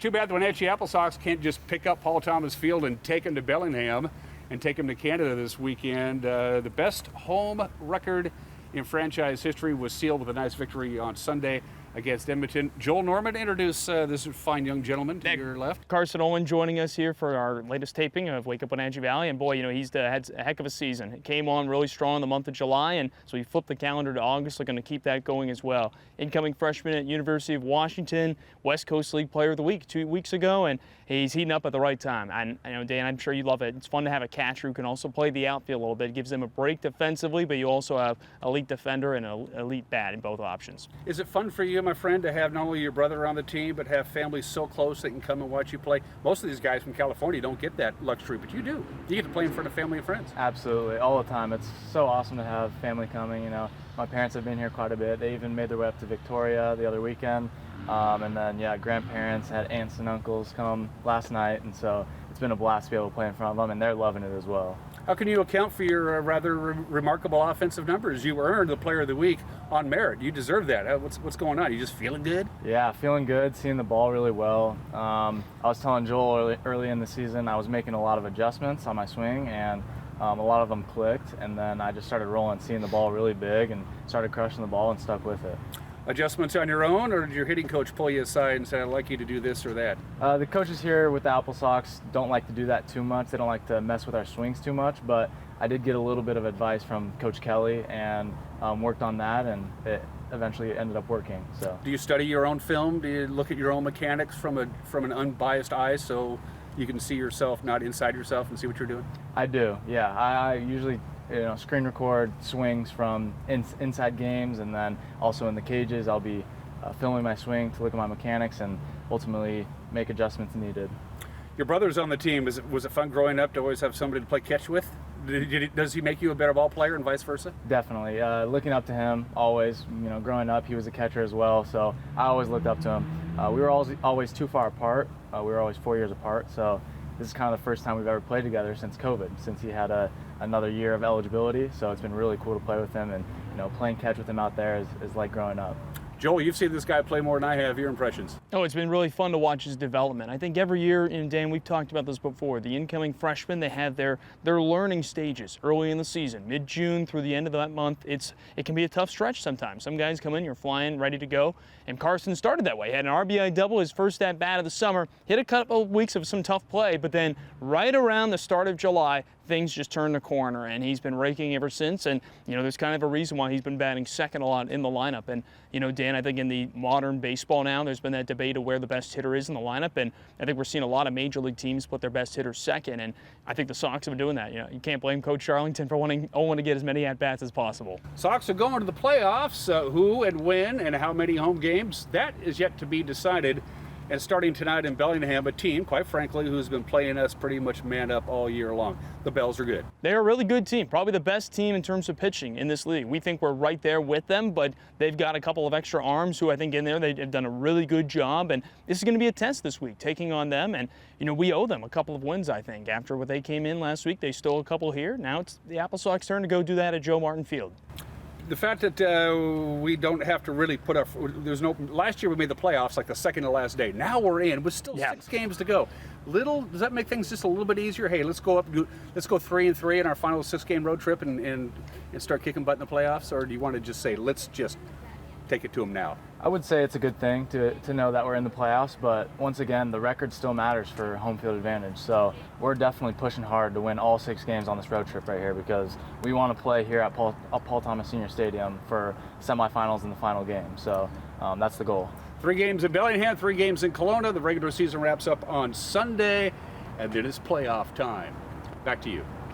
too bad the Wenatchee AppleSox can't just pick up Paul Thomas Field and take him to Bellingham and take him to Canada this weekend. The best home record in franchise history was sealed with a nice victory on Sunday against Edmonton. Joel, Norman, introduce this fine young gentleman to your left. Carson Ohland joining us here for our latest taping of Wake Up Wenatchee Valley. And boy, he's had a heck of a season. It came on really strong in the month of July, and so he flipped the calendar to August. They're going to keep that going as well. Incoming freshman at University of Washington, West Coast League Player of the Week 2 weeks ago, and he's heating up at the right time. And Dan, I'm sure you love it. It's fun to have a catcher who can also play the outfield a little bit. It gives them a break defensively, but you also have elite defender and an elite bat in both options. Is it fun for you, my friend, to have not only your brother on the team, but have families so close they can come and watch you play? Most of these guys from California don't get that luxury, but you do. You get to play in front of family and friends. Absolutely, all the time. It's so awesome to have family coming. My parents have been here quite a bit. They even made their way up to Victoria the other weekend. And then, grandparents had aunts and uncles come last night, and so it's been a blast to be able to play in front of them, and they're loving it as well. How can you account for your rather remarkable offensive numbers? You earned the Player of the Week on merit. You deserve that. What's going on? You just feeling good? Yeah, feeling good, seeing the ball really well. I was telling Joel early in the season I was making a lot of adjustments on my swing, and a lot of them clicked, and then I just started rolling, seeing the ball really big, and started crushing the ball and stuck with it. Adjustments on your own, or did your hitting coach pull you aside and say, I'd like you to do this or that? The coaches here with the AppleSox don't like to do that too much. They don't like to mess with our swings too much, but I did get a little bit of advice from Coach Kelly and worked on that, and it eventually ended up working. So, do you study your own film? Do you look at your own mechanics from an unbiased eye so you can see yourself, not inside yourself, and see what you're doing? I do, yeah. I usually screen record swings from inside games, and then also in the cages I'll be filming my swing to look at my mechanics and ultimately make adjustments needed. Your brother's on the team. Was it fun growing up to always have somebody to play catch with? Does he make you a better ball player and vice versa? Definitely. Looking up to him always. Growing up he was a catcher as well, so I always looked up to him. We were always too far apart. We were always 4 years apart, so this is kind of the first time we've ever played together since COVID, since he had another year of eligibility. So it's been really cool to play with him, and playing catch with him out there is like growing up. Joel, you've seen this guy play more than I have. Your impressions? Oh, it's been really fun to watch his development. I think every year, and Dan, we've talked about this before, the incoming freshmen, they have their learning stages early in the season, mid-June through the end of that month. It can be a tough stretch sometimes. Some guys come in, you're flying, ready to go. And Carson started that way. He had an RBI double, his first at-bat of the summer, hit a couple of weeks of some tough play, but then right around the start of July, things just turned the corner, and he's been raking ever since. And there's kind of a reason why he's been batting second a lot in the lineup. And Dan, I think in the modern baseball now, there's been that debate of where the best hitter is in the lineup, and I think we're seeing a lot of major league teams put their best hitter second, and I think the Sox have been doing that. You can't blame Coach Charlington for wanting to get as many at bats as possible. Sox are going to the playoffs. Who and when and how many home games, that is yet to be decided. And starting tonight in Bellingham, a team, quite frankly, who's been playing us pretty much man up all year long. The Bells are good. They're a really good team, probably the best team in terms of pitching in this league. We think we're right there with them, but they've got a couple of extra arms who I think in there they've done a really good job. And this is going to be a test this week, taking on them. And, we owe them a couple of wins, I think. After what they came in last week, they stole a couple here. Now it's the AppleSox turn to go do that at Joe Martin Field. The fact that we don't have to really put last year we made the playoffs like the second to last day. Now we're in with still 6 games to go. Does that make things just a little bit easier? Hey, let's go 3-3 in our final 6-game road trip and start kicking butt in the playoffs? Or do you want to just say, let's just take it to them now? I would say it's a good thing to know that we're in the playoffs, but once again, the record still matters for home field advantage. So we're definitely pushing hard to win all 6 games on this road trip right here, because we want to play here at Paul Thomas Senior Stadium for semifinals and the final game. So that's the goal. 3 games in Bellingham, 3 games in Kelowna. The regular season wraps up on Sunday, and then it's playoff time. Back to you.